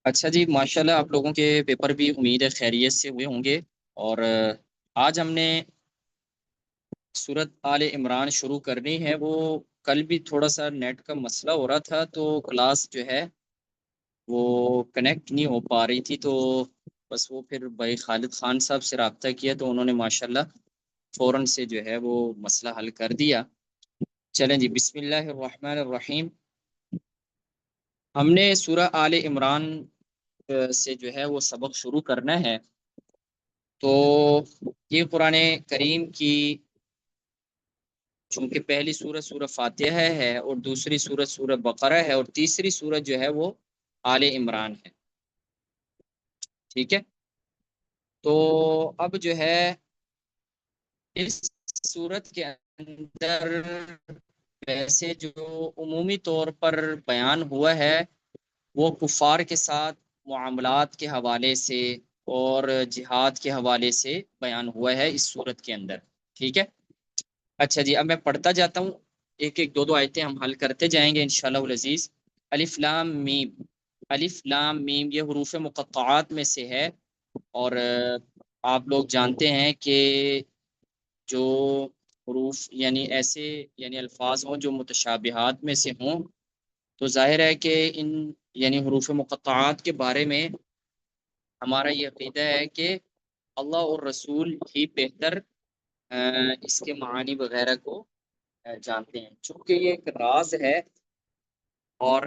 اچھا جی، ماشاءاللہ آپ لوگوں کے پیپر بھی امید ہے خیریت سے ہوئے ہوں گے۔ اور آج ہم نے سورت آل عمران شروع کرنی ہے۔ وہ کل بھی تھوڑا سا نیٹ کا مسئلہ ہو رہا تھا، تو کلاس جو ہے وہ کنیکٹ نہیں ہو پا رہی تھی، تو بس وہ پھر بھائی خالد خان صاحب سے رابطہ کیا تو انہوں نے ماشاءاللہ فوراً سے جو ہے وہ مسئلہ حل کر دیا۔ چلیں جی، بسم اللہ الرحمن الرحیم۔ ہم نے سورہ آل عمران سے جو ہے وہ سبق شروع کرنا ہے۔ تو یہ قرآن کریم کی چونکہ پہلی سورت سورہ فاتحہ ہے، اور دوسری سورت سورہ بقرہ ہے، اور تیسری سورت جو ہے وہ آل عمران ہے، ٹھیک ہے۔ تو اب جو ہے اس سورت کے اندر ویسے جو عمومی طور پر بیان ہوا ہے وہ کفار کے ساتھ معاملات کے حوالے سے اور جہاد کے حوالے سے بیان ہوا ہے اس صورت کے اندر، ٹھیک ہے۔ اچھا جی، اب میں پڑھتا جاتا ہوں، ایک ایک دو دو آیتیں ہم حل کرتے جائیں گے انشاءاللہ العزیز۔ الف لام میم۔ الف لام میم یہ حروف مقطعات میں سے ہے، اور آپ لوگ جانتے ہیں کہ جو حروف یعنی ایسے یعنی الفاظ ہوں جو متشابہات میں سے ہوں، تو ظاہر ہے کہ ان یعنی حروف مقطعات کے بارے میں ہمارا یہ عقیدہ ہے کہ اللہ اور رسول ہی بہتر اس کے معانی وغیرہ کو جانتے ہیں، چونکہ یہ ایک راز ہے، اور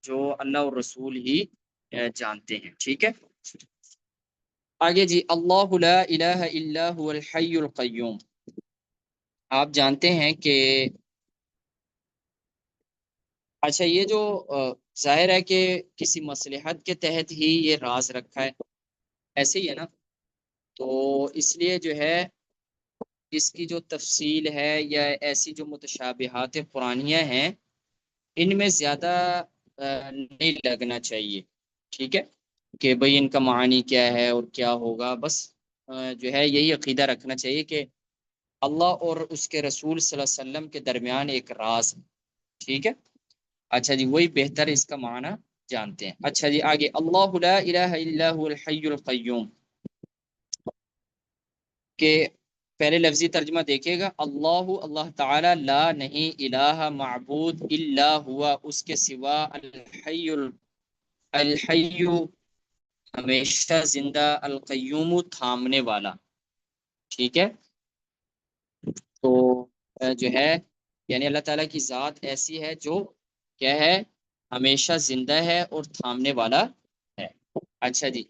جو اللہ اور رسول ہی جانتے ہیں، ٹھیک ہے۔ آگے جی، اللہ لا الہ الا هو الحی القیوم۔ آپ جانتے ہیں کہ اچھا یہ جو ظاہر ہے کہ کسی مصلحت کے تحت ہی یہ راز رکھا ہے، ایسے ہی ہے نا؟ تو اس لیے جو ہے اس کی جو تفصیل ہے یا ایسی جو متشابہات قرآنیہ ہیں ان میں زیادہ نہیں لگنا چاہیے، ٹھیک ہے، کہ بھئی ان کا معنی کیا ہے اور کیا ہوگا۔ بس جو ہے یہی عقیدہ رکھنا چاہیے کہ اللہ اور اس کے رسول صلی اللہ علیہ وسلم کے درمیان ایک راز ہے، ٹھیک ہے۔ اچھا جی، وہی بہتر اس کا معنی جانتے ہیں۔ اچھا جی، آگے اللہ لا الہ الا هو الحی القیوم کے پہلے لفظی ترجمہ دیکھیے گا۔ اللہ اللہ تعالی، لا نہیں، الہ معبود، الا ہوا اس کے سوا، الحی الحی ہمیشہ زندہ، القیوم تھامنے والا، ٹھیک ہے۔ تو جو ہے یعنی اللہ تعالیٰ کی ذات ایسی ہے جو کیا ہے، ہمیشہ زندہ ہے اور تھامنے والا ہے۔ اچھا جی،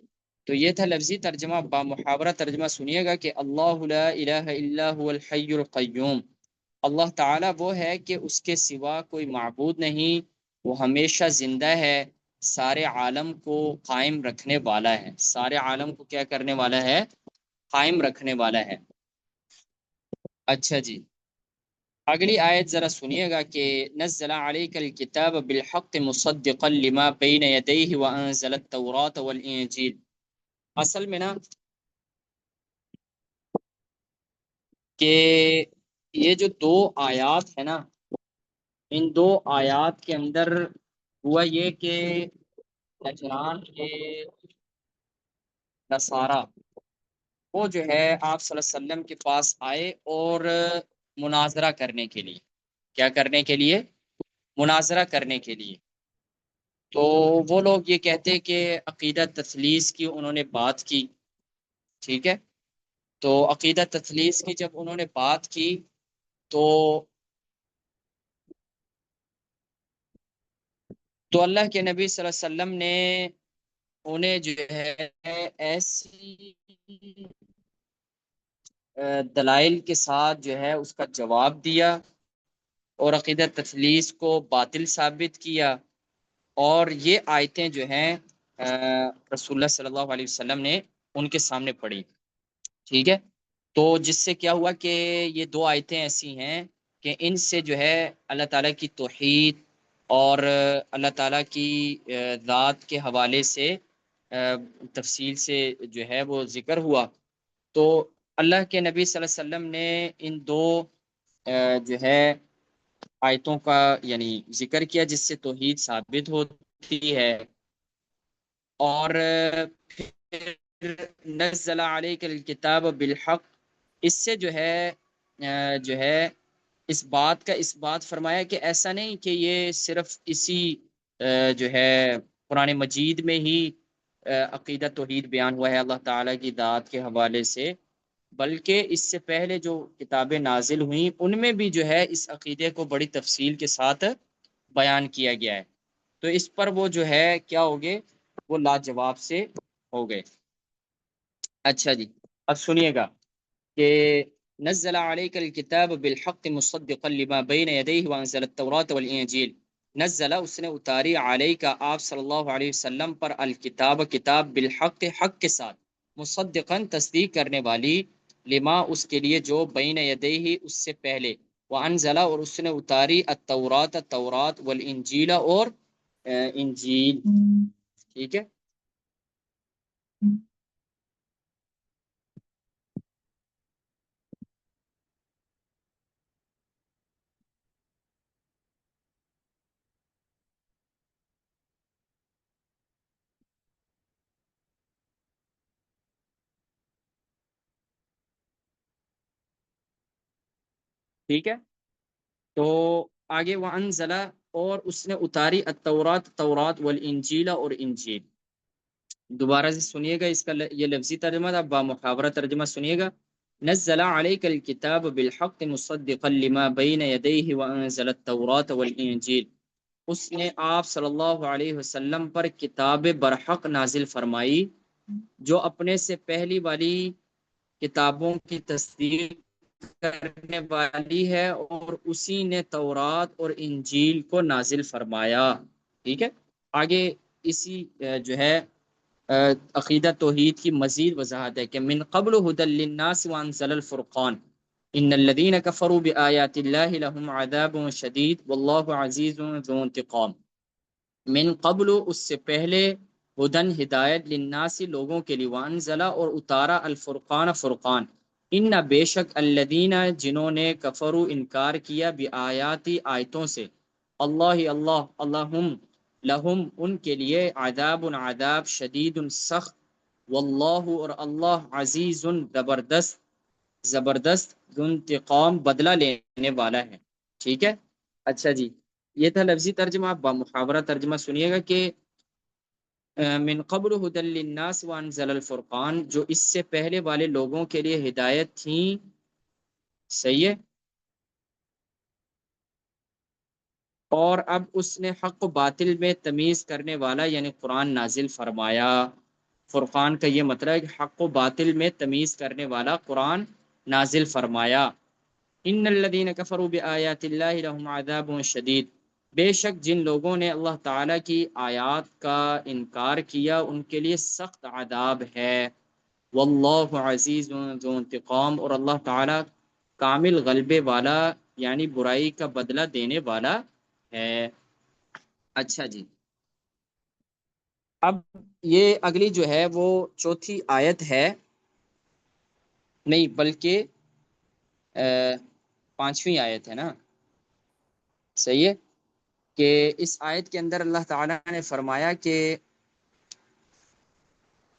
تو یہ تھا لفظی ترجمہ۔ با محاورہ ترجمہ سنیے گا کہ اللہ لا الہ الا هو الحی القیوم، اللہ تعالیٰ وہ ہے کہ اس کے سوا کوئی معبود نہیں، وہ ہمیشہ زندہ ہے، سارے عالم کو قائم رکھنے والا ہے، سارے عالم کو کیا کرنے والا ہے، قائم رکھنے والا ہے۔ اچھا جی، اگلی آیت ذرا سنیے گا کہ نزل علیک الکتاب بالحق مصدقا لما بین یدیہ وانزل التوراۃ والانجیل۔ اصل میں نا کہ یہ جو دو آیات ہے نا، ان دو آیات کے اندر ہوا یہ کہ نجران کے نصارہ وہ جو ہے آپ صلی اللہ علیہ وسلم کے پاس آئے اور مناظرہ کرنے کے لیے، کیا کرنے کے لیے، مناظرہ کرنے کے لیے۔ تو وہ لوگ یہ کہتے کہ عقیدہ تثلیث کی انہوں نے بات کی، ٹھیک ہے۔ تو عقیدہ تثلیث کی جب انہوں نے بات کی تو اللہ کے نبی صلی اللہ علیہ وسلم نے انہیں جو ہے ایسی دلائل کے ساتھ جو ہے اس کا جواب دیا، اور عقیدہ تثلیث کو باطل ثابت کیا، اور یہ آیتیں جو ہیں رسول اللہ صلی اللہ علیہ وسلم نے ان کے سامنے پڑھی، ٹھیک ہے۔ تو جس سے کیا ہوا کہ یہ دو آیتیں ایسی ہیں کہ ان سے جو ہے اللہ تعالیٰ کی توحید اور اللہ تعالیٰ کی ذات کے حوالے سے تفصیل سے جو ہے وہ ذکر ہوا۔ تو اللہ کے نبی صلی اللہ علیہ وسلم نے ان دو جو ہے آیتوں کا یعنی ذکر کیا جس سے توحید ثابت ہوتی ہے، اور پھر نزل علیک الکتاب بالحق، اس سے جو ہے اس بات کا اس بات فرمایا کہ ایسا نہیں کہ یہ صرف اسی جو ہے قرآن مجید میں ہی عقیدہ توحید بیان ہوا ہے اللہ تعالیٰ کی ذات کے حوالے سے، بلکہ اس سے پہلے جو کتابیں نازل ہوئیں ان میں بھی جو ہے اس عقیدے کو بڑی تفصیل کے ساتھ بیان کیا گیا ہے۔ تو اس پر وہ جو ہے کیا ہو گئے، وہ لاجواب سے ہو گئے۔ اچھا جی، اب سنیے گا کہ نزل علیک الکتاب بالحق مصدقا لما بین یدیہ وانزل التوراۃ والانجیل، نزل اس نے اتاری علیہ آپ صلی اللہ علیہ وسلم پر الکتاب کتاب بالحق حق کے ساتھ، مصدقا تصدیق کرنے والی، لما اس کے لیے جو بین یدیہ اس سے پہلے، وانزل اور اس نے اتاری التوراۃ تورات والانجیل اور انجیل، ٹھیک ہے۔ ٹھیک ہے، تو آگے وہ انزلہ اور اس نے اتاری التورات تورات والانجیل اور انجیل، دوبارہ سے سنیے گا اس کا یہ لفظی ترجمہ تھا، با محاورہ ترجمہ سنیے گا۔ نزل علیک الکتاب بالحق مصدقا لما بین یدیہ وانزل التورات والانجیل، اس نے آپ صلی اللہ علیہ وسلم پر کتاب برحق نازل فرمائی جو اپنے سے پہلی والی کتابوں کی تصدیق کرنے والی ہے، اور اسی نے تورات اور انجیل کو نازل فرمایا، ٹھیک ہے۔ آگے اسی جو ہے عقیدہ توحید کی مزید وضاحت ہے کہ من قبل هدى للناس وانزل الفرقان ان الذين كفروا بآيات الله لهم عذاب شدید والله عزیز ذو انتقام، من قبل اس سے پہلے، ہدن ہدایت للناس لوگوں کے لیے، وانزلہ اور اتارا الفرقان فرقان، ان بے شک الذین جنہوں نے کفروا انکار کیا بآیاتی آیتوں سے، اللہ اللہم لہم ان کے لیے عذاب عذاب شدید سخت، واللہ اور اللہ عزیز زبردست ذو انتقام بدلہ لینے والا ہے، ٹھیک ہے۔ اچھا جی، یہ تھا لفظی ترجمہ، آپ محاورہ ترجمہ سنیے گا کہ من قبل هدى للناس وانزل الفرقان، جو اس سے پہلے والے لوگوں کے لیے ہدایت تھیں، صحیح ہے، اور اب اس نے حق و باطل میں تمیز کرنے والا یعنی قرآن نازل فرمایا۔ فرقان کا یہ مطلب ہے کہ حق و باطل میں تمیز کرنے والا قرآن نازل فرمایا۔ ان الذين كفروا بآيات الله لهم عذاب شدید، بے شک جن لوگوں نے اللہ تعالیٰ کی آیات کا انکار کیا ان کے لیے سخت عذاب ہے، واللہ عزیز ذو انتقام، اور اللہ تعالیٰ کامل غلبے والا یعنی برائی کا بدلہ دینے والا ہے۔ اچھا جی، اب یہ اگلی جو ہے وہ چوتھی آیت ہے، نہیں بلکہ پانچویں آیت ہے نا، صحیح ہے، کہ اس آیت کے اندر اللہ تعالیٰ نے فرمایا کہ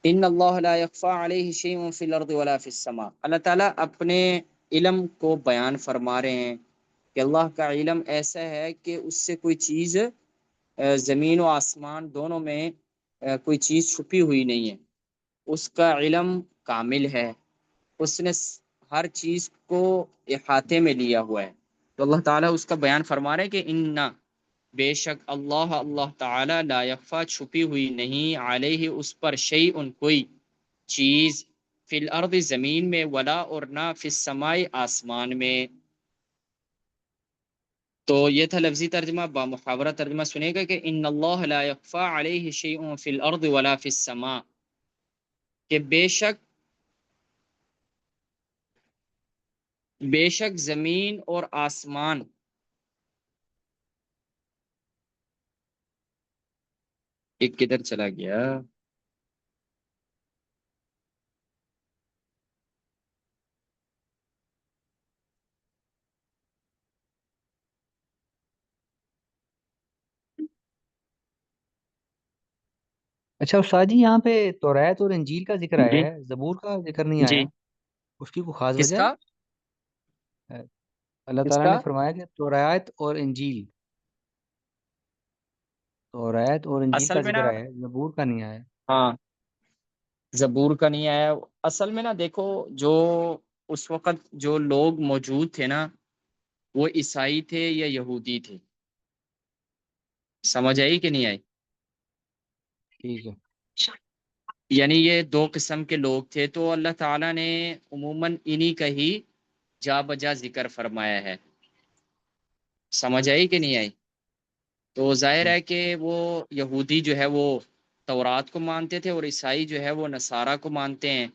ان اللہ لا يخفى علیہ شیء فی الارض ولا فی السماء، اللہ تعالیٰ اپنے علم کو بیان فرما رہے ہیں کہ اللہ کا علم ایسا ہے کہ اس سے کوئی چیز زمین و آسمان دونوں میں کوئی چیز چھپی ہوئی نہیں ہے، اس کا علم کامل ہے، اس نے ہر چیز کو احاطے میں لیا ہوا ہے۔ تو اللہ تعالیٰ اس کا بیان فرما رہے ہیں کہ ان بے شک اللہ تعالی لا یخفا چھپی ہوئی نہیں، علیہ اس پر شیء کوئی چیز، فی الارض زمین میں، ولا اور نہ فی السماء آسمان میں۔ تو یہ تھا لفظی ترجمہ، با محاورہ ترجمہ سنے گا کہ ان اللہ لا یخفا علیہ شیء فی الارض ولا فی السماء، کہ بے شک زمین اور آسمان، ایک کدھر چلا گیا، اچھا استاد جی، یہاں پہ توریت اور انجیل کا ذکر آیا جی ہے، زبور کا ذکر نہیں جی، آیا، اس کی کوئی خاص کس وجہ کا؟ ہے؟ اللہ کس تعالیٰ کا؟ نے فرمایا کہ توریت اور انجیل، توریت اور انجیل اصل کا میں نا، ذکر آیا ہے، زبور کا نہیں آیا۔ ہاں، زبور کا نہیں آیا۔ اصل میں نا دیکھو، جو اس وقت جو لوگ موجود تھے نا، وہ عیسائی تھے یا یہودی تھے؟ سمجھ آئی کہ نہیں آئی؟ ٹھیک ہے۔ یعنی یہ دو قسم کے لوگ تھے، تو اللہ تعالیٰ نے عموماً انہی کا ہی جا بجا ذکر فرمایا ہے۔ سمجھ آئی کہ نہیں آئی؟ تو ظاہر ٹھیک۔ ہے کہ وہ یہودی جو ہے وہ تورات کو مانتے تھے، اور عیسائی جو ہے وہ نصارہ کو مانتے ہیں۔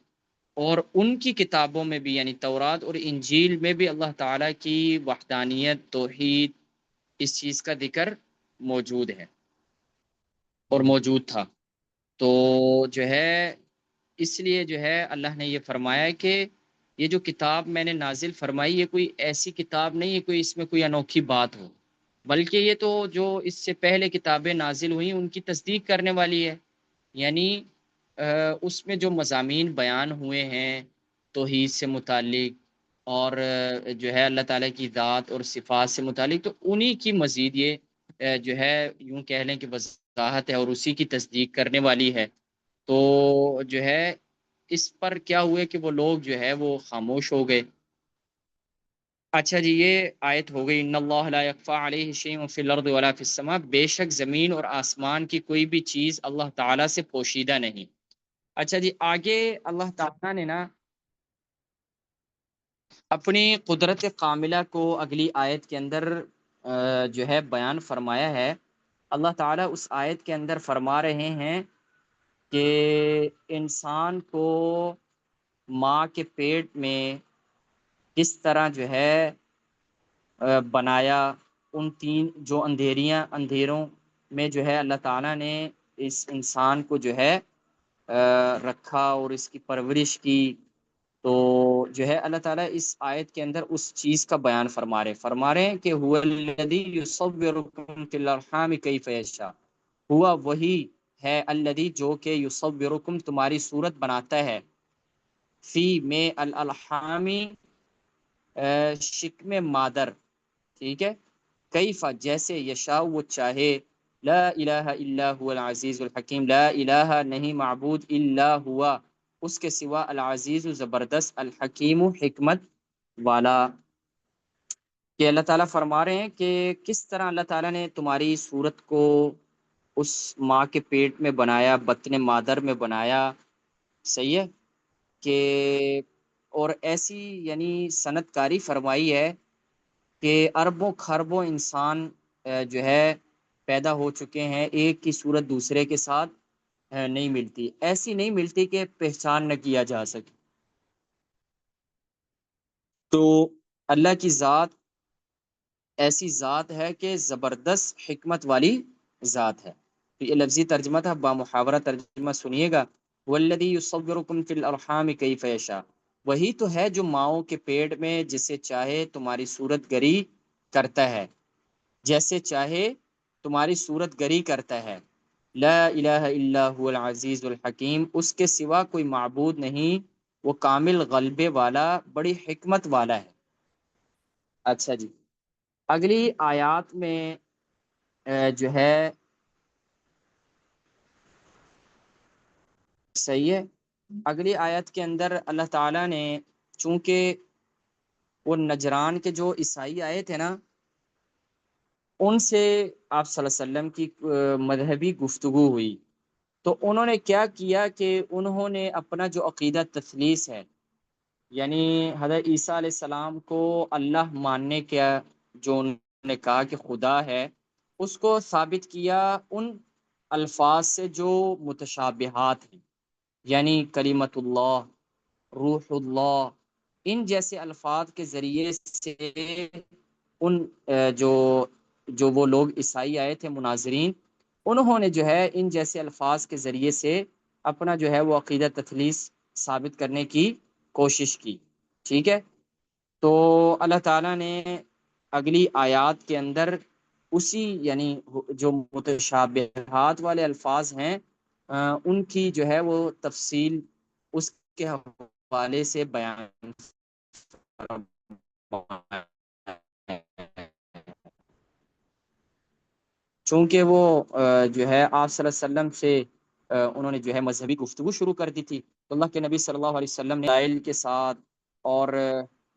اور ان کی کتابوں میں بھی، یعنی تورات اور انجیل میں بھی، اللہ تعالیٰ کی وحدانیت، توحید، اس چیز کا ذکر موجود ہے اور ہم، موجود تھا۔ تو جو ہے، اس لیے جو ہے اللہ نے یہ فرمایا کہ یہ جو کتاب میں نے نازل فرمائی، یہ کوئی ایسی کتاب نہیں ہے کوئی اس میں کوئی انوکھی بات ہو، بلکہ یہ تو جو اس سے پہلے کتابیں نازل ہوئیں ان کی تصدیق کرنے والی ہے۔ یعنی اس میں جو مضامین بیان ہوئے ہیں توحید سے متعلق، اور جو ہے اللہ تعالیٰ کی ذات اور صفات سے متعلق، تو انہی کی مزید یہ جو ہے یوں کہہ لیں کہ وضاحت ہے، اور اسی کی تصدیق کرنے والی ہے۔ تو جو ہے اس پر کیا ہوئے کہ وہ لوگ جو ہے وہ خاموش ہو گئے۔ اچھا جی، یہ آیت ہو گئی، ان اللہ لا یخفی علیہ شیء فی الارض ولا فی السماء، بے شک زمین اور آسمان کی کوئی بھی چیز اللہ تعالیٰ سے پوشیدہ نہیں۔ اچھا جی، آگے اللہ تعالیٰ نے نا اپنی قدرت کاملہ کو اگلی آیت کے اندر جو ہے بیان فرمایا ہے۔ اللہ تعالیٰ اس آیت کے اندر فرما رہے ہیں کہ انسان کو ماں کے پیٹ میں کس طرح جو ہے بنایا، ان تین جو اندھیروں میں جو ہے اللہ تعالیٰ نے اس انسان کو جو ہے رکھا اور اس کی پرورش کی۔ تو جو ہے اللہ تعالیٰ اس آیت کے اندر اس چیز کا بیان فرما رہے ہیں کہ هو الذی یصورکم فی الارحام کیف یشاء، ہوا وہی ہے الذی جو کہ یصورکم تمہاری صورت بناتا ہے، فی میں الالحامی شکم مادر، ٹھیک ہے، کیفا جیسے، یشاء وہ چاہے، لا الہ الا هو العزیز الحکیم، لا الہ نہیں معبود الا ہوا اس کے سوا، العزیز زبردست، الحکیم حکمت والا۔ کہ اللہ تعالیٰ فرما رہے ہیں کہ کس طرح اللہ تعالیٰ نے تمہاری صورت کو اس ماں کے پیٹ میں بنایا، بطن مادر میں بنایا، صحیح ہے کہ، اور ایسی یعنی صنعت کاری فرمائی ہے کہ اربوں خربوں انسان جو ہے پیدا ہو چکے ہیں، ایک کی صورت دوسرے کے ساتھ نہیں ملتی، ایسی نہیں ملتی کہ پہچان نہ کیا جا سکے۔ تو اللہ کی ذات ایسی ذات ہے کہ زبردست حکمت والی ذات ہے۔ تو یہ لفظی ترجمہ تھا، با محاورہ ترجمہ سنیے گا، والذی یصورکم فی الارحام کیف یشاء، وہی تو ہے جو ماؤں کے پیٹ میں جسے چاہے تمہاری صورت گری کرتا ہے، جیسے چاہے تمہاری صورت گری کرتا ہے، لا الہ الا هو العزیز الحکیم، اس کے سوا کوئی معبود نہیں، وہ کامل غلبے والا، بڑی حکمت والا ہے۔ اچھا جی، اگلی آیات میں جو ہے، صحیح ہے، اگلی آیت کے اندر اللہ تعالیٰ نے، چونکہ وہ نجران کے جو عیسائی آئے تھے نا، ان سے آپ صلی اللہ علیہ وسلم کی مذہبی گفتگو ہوئی، تو انہوں نے کیا کیا کہ انہوں نے اپنا جو عقیدہ تثلیث ہے، یعنی حضرت عیسیٰ علیہ السلام کو اللہ ماننے کا، جو انہوں نے کہا کہ خدا ہے، اس کو ثابت کیا ان الفاظ سے جو متشابہات ہیں، یعنی کلمت اللہ، روح اللہ، ان جیسے الفاظ کے ذریعے سے ان جو جو وہ لوگ عیسائی آئے تھے مناظرین، انہوں نے جو ہے ان جیسے الفاظ کے ذریعے سے اپنا جو ہے وہ عقیدہ تثلیث ثابت کرنے کی کوشش کی، ٹھیک ہے۔ تو اللہ تعالیٰ نے اگلی آیات کے اندر اسی، یعنی جو متشابہات والے الفاظ ہیں، ان کی جو ہے وہ تفصیل اس کے حوالے سے بیان فرمایا ہے۔ چونکہ وہ جو ہے آپ صلی اللہ علیہ وسلم سے انہوں نے جو ہے مذہبی گفتگو شروع کر دی تھی، تو اللہ کے نبی صلی اللہ علیہ وسلم نے دلائل کے ساتھ اور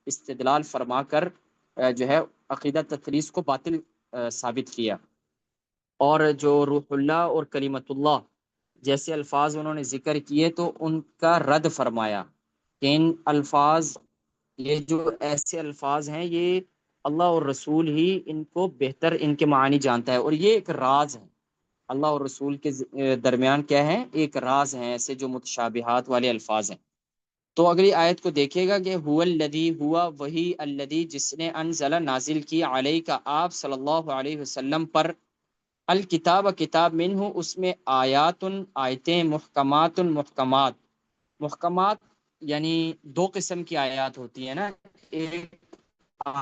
استدلال فرما کر جو ہے عقیدہ تثلیث کو باطل ثابت کیا، اور جو روح اللہ اور کلیمت اللہ جیسے الفاظ انہوں نے ذکر کیے تو ان کا رد فرمایا کہ ان الفاظ، یہ جو ایسے الفاظ ہیں، یہ اللہ اور رسول ہی ان کو بہتر ان کے معنی جانتا ہے، اور یہ ایک راز ہے اللہ اور رسول کے درمیان کیا ہے، ایک راز ہیں ایسے جو متشابہات والے الفاظ ہیں۔ تو اگلی آیت کو دیکھیے گا کہ هو الذی، ہوا وہی، الذی جس نے، انزل نازل کی، علیہ کا آپ صلی اللہ علیہ وسلم پر، الکتاب کتاب، منہ اس میں، آیات آیتیں، محکمات محکمات، محکمات یعنی دو قسم کی آیات ہوتی ہیں نا، ایک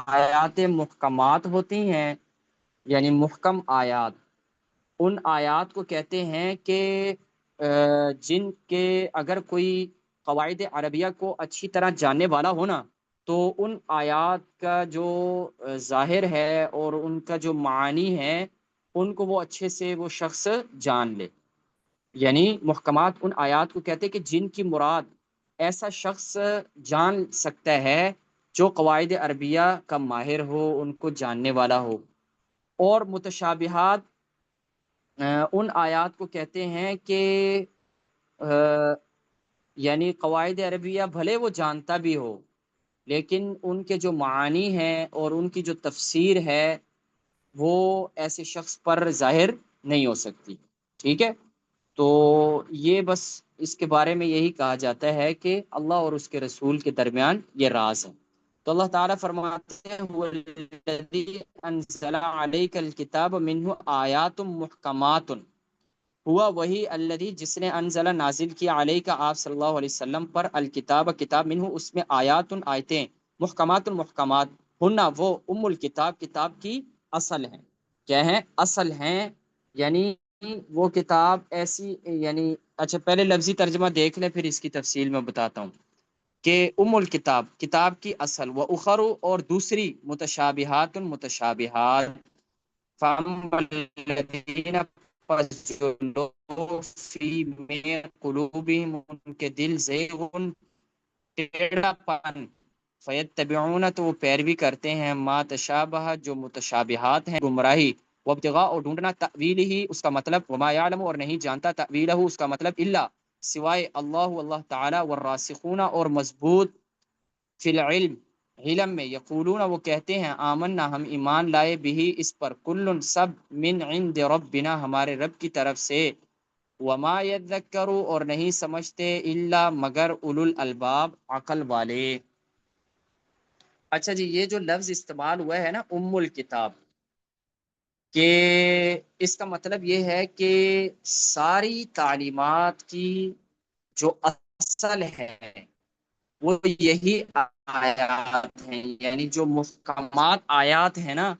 آیات محکمات ہوتی ہیں یعنی محکم آیات، ان آیات کو کہتے ہیں کہ جن کے اگر کوئی قواعد عربیہ کو اچھی طرح جاننے والا ہونا تو ان آیات کا جو ظاہر ہے اور ان کا جو معانی ہے ان کو وہ اچھے سے وہ شخص جان لے، یعنی محکمات ان آیات کو کہتے ہیں کہ جن کی مراد ایسا شخص جان سکتا ہے جو قواعد عربیہ کا ماہر ہو، ان کو جاننے والا ہو، اور متشابہات ان آیات کو کہتے ہیں کہ یعنی قواعد عربیہ بھلے وہ جانتا بھی ہو لیکن ان کے جو معانی ہیں اور ان کی جو تفسیر ہے وہ ایسے شخص پر ظاہر نہیں ہو سکتی، ٹھیک ہے؟ تو یہ بس اس کے بارے میں یہی کہا جاتا ہے کہ اللہ اور اس کے رسول کے درمیان یہ راز ہے۔ تو اللہ تعالیٰ فرماتے ہیں هو الذی انزل علیک الکتاب منہ آیات محکمات، ہوا وہی، الذی جس نے، انزل نازل کیا، علیہ کا آپ صلی اللہ علیہ وسلم پر، الکتاب کتاب، منہ اس میں، آیات آیتیں، محکمات محکمات، ہننا وہ، ام الکتاب کتاب کی اصل ہیں، کیا ہیں؟ اصل ہیں، یعنی وہ کتاب ایسی، یعنی اچھا پہلے لفظی ترجمہ دیکھ لیں پھر اس کی تفصیل میں بتاتا ہوں کہ ام الکتاب کتاب کی اصل، و اخر اور دوسری، متشابہات متشابہات، فَأَمَّا الَّذِينَ پس جو لوگ فی میں قلوبہم ان کے دل زیغن ٹیڑھا پن، فیتبعون تو وہ پیروی کرتے ہیں، ما تشابہ جو متشابہات ہیں گمراہی، وابتغاء اور ڈھونڈنا، تأویل ہی اس کا مطلب، وما یعلم اور نہیں جانتا، تأویلہ اس کا مطلب، الا سوائے، اللہ تعالی، والراسخون اور مضبوط، فی العلم علم میں، یقولون وہ کہتے ہیں، آمنا ہم ایمان لائے، بھی اس پر، کل سب، من عند ربنا ہمارے رب کی طرف سے، وما یذکروا اور نہیں سمجھتے، الا مگر، اولو الالباب عقل والے۔ اچھا جی، یہ جو لفظ استعمال ہوا ہے نا ام الکتاب، کہ اس کا مطلب یہ ہے کہ ساری تعلیمات کی جو اصل ہے وہ یہی آیات ہیں، یعنی جو محکمات آیات ہیں نا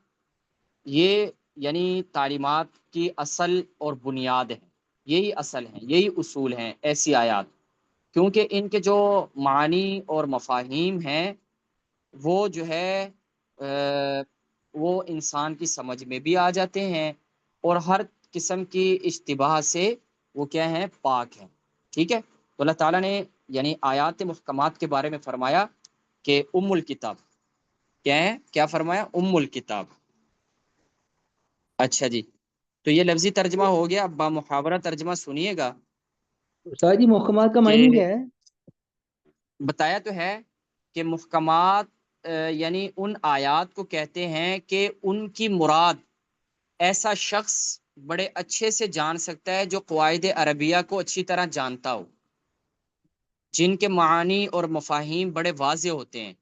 یہ یعنی تعلیمات کی اصل اور بنیاد ہے، یہی اصل ہیں، یہی اصول ہیں ایسی آیات، کیونکہ ان کے جو معنی اور مفاہیم ہیں وہ جو ہے وہ انسان کی سمجھ میں بھی آ جاتے ہیں اور ہر قسم کی اشتباہ سے وہ کیا ہیں، پاک ہیں، ٹھیک ہے؟ تو اللہ تعالیٰ نے یعنی آیات محکمات کے بارے میں فرمایا کہ ام الکتاب کیا ہے، کیا فرمایا؟ ام الکتاب۔ اچھا جی، تو یہ لفظی ترجمہ ہو گیا، اب با محاورہ ترجمہ سنیے گا استاد جی محکمات کا کہ معنی کیا ہے؟ بتایا تو ہے کہ محکمات یعنی ان آیات کو کہتے ہیں کہ ان کی مراد ایسا شخص بڑے اچھے سے جان سکتا ہے جو قواعد عربیہ کو اچھی طرح جانتا ہو، جن کے معانی اور مفاہیم بڑے واضح ہوتے ہیں،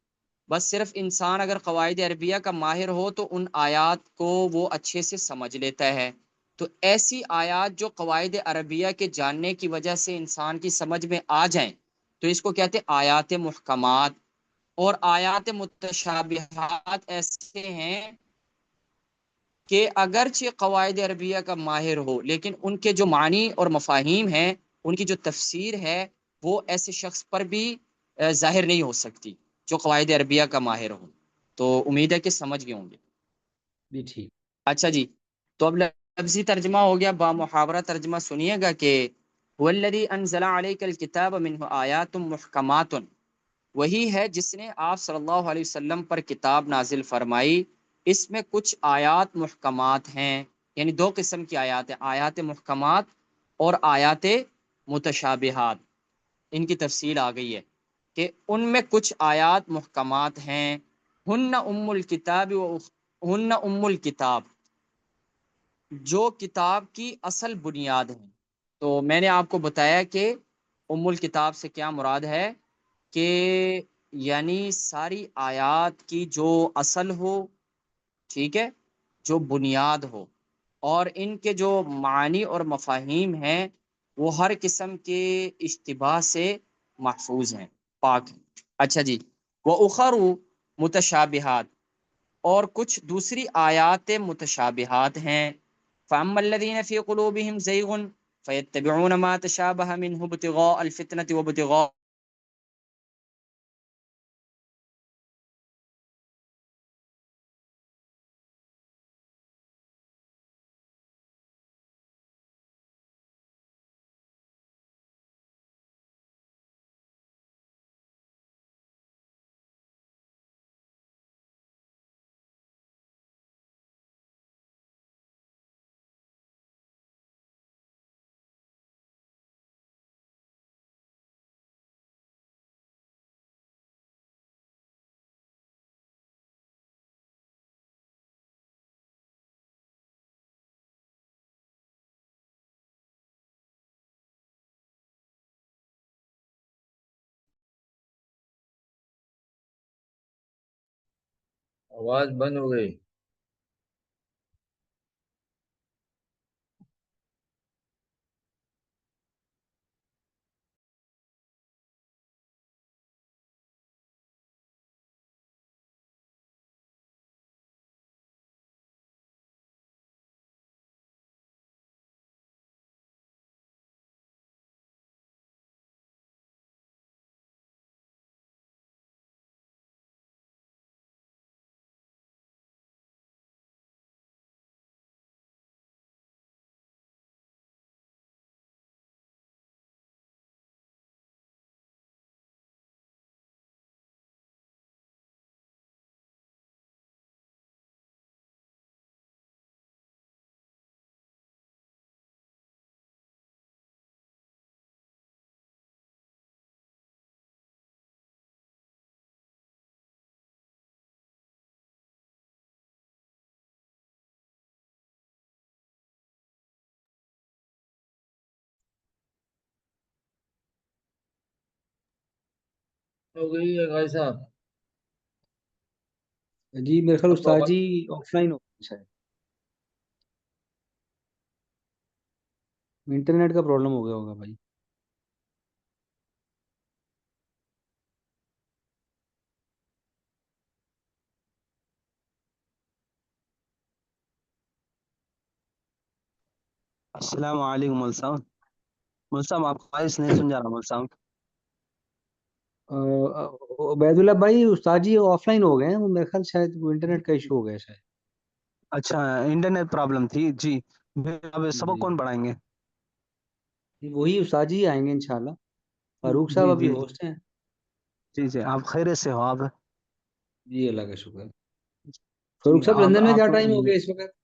بس صرف انسان اگر قواعد عربیہ کا ماہر ہو تو ان آیات کو وہ اچھے سے سمجھ لیتا ہے۔ تو ایسی آیات جو قواعد عربیہ کے جاننے کی وجہ سے انسان کی سمجھ میں آ جائیں تو اس کو کہتے ہیں آیات محکمات، اور آیات متشابہات ایسے ہیں کہ اگرچہ قواعد عربیہ کا ماہر ہو لیکن ان کے جو معنی اور مفاہیم ہیں، ان کی جو تفسیر ہے، وہ ایسے شخص پر بھی ظاہر نہیں ہو سکتی جو قواعد عربیہ کا ماہر ہو۔ تو امید ہے کہ سمجھ گئے ہوں گے۔ جی ٹھیک۔ اچھا جی، تو اب لفظی ترجمہ ہو گیا، با محاورہ ترجمہ سنیے گا کہ والذی انزل علیک الکتاب منہ آیات محکمات، وہی ہے جس نے آپ صلی اللہ علیہ وسلم پر کتاب نازل فرمائی، اس میں کچھ آیات محکمات ہیں، یعنی دو قسم کی آیات ہیں، آیات محکمات اور آیات متشابہات۔ ان کی تفصیل آ گئی ہے کہ ان میں کچھ آیات محکمات ہیں، ہن ام الکتاب و ہن ام الکتاب، جو کتاب کی اصل بنیاد ہیں۔ تو میں نے آپ کو بتایا کہ ام الکتاب سے کیا مراد ہے، کہ یعنی ساری آیات کی جو اصل ہو، ٹھیک ہے، جو بنیاد ہو، اور ان کے جو معنی اور مفاہیم ہیں وہ ہر قسم کے اشتباہ سے محفوظ ہیں، پاک ہیں۔ اچھا جی، وہ اخر متشابہات، اور کچھ دوسری آیات متشابہات ہیں، فَأَمَّا الَّذِينَ فِي قُلُوبِهِمْ زَيْغٌ فَيَتَّبِعُونَ مَا تَشَابَهَ مِنْهُ ابْتِغَاءَ الْفِتْنَةِ وَابْتِغَاءَ آواز بند ہو گئی۔ ہو گئی ہے بھائی صاحب؟ جی میرے خیال اب استاد آواز جی آف لائن ہو گئے شاید، انٹرنیٹ کا پرابلم ہو گیا ہوگا بھائی۔ السلام علیکم ملسام۔ ملسام آپ کا وائس نہیں سن جا رہا ملسام۔ عبید اللہ بھائی استاد جی آف لائن ہو گئے ہیں، وہ میرے خیال شاید وہ انٹرنیٹ کا ایشو ہو گیا شاید۔ اچھا انٹرنیٹ پرابلم تھی جی۔ اب سبق جی کون پڑھائیں گے؟ جی وہی استاد جی آئیں گے انشاءاللہ، فاروق صاحب جی ابھی جی ہوسٹ ہیں۔ جی جی آپ خیریت سے ہو آپ؟ جی اللہ کا شکر ہے۔ جی فاروق صاحب اب لندن میں کیا آپ ٹائم ہو گیا اس وقت؟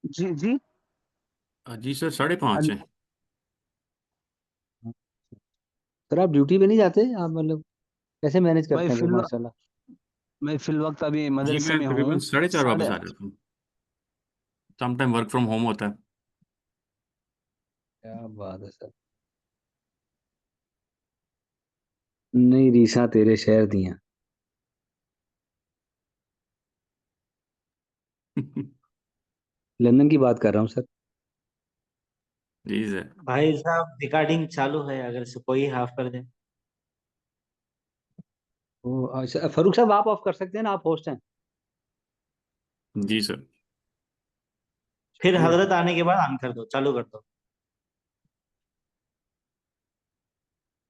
جی جی جی سر 5:30 ہے۔ سر آپ ڈیوٹی پہ نہیں جاتے آپ، مطلب کیسے مینج بھائی کرتے ہیں پھر ماشاء اللہ؟ میں فی الوقت ابھی جی مدرسے میں میں تقریباً ہوں۔ 4:30 ساڑھے واپس آ جاتا ہوں، some time work from home ہوتا ہے۔ کیا بات ہے سر، نہیں ریساں تیرے شہر دیاں۔ لندن کی بات کر رہا ہوں سر۔ جی سر۔ بھائی صاحب ریکارڈنگ چالو ہے، اگر سے کوئی ہاف کر دے۔ اچھا فاروق صاحب آپ آف کر سکتے ہیں نا، آپ ہوسٹ ہیں۔ جی سر۔ پھر حضرت آنے کے بعد آن کر دو، چالو کر دو.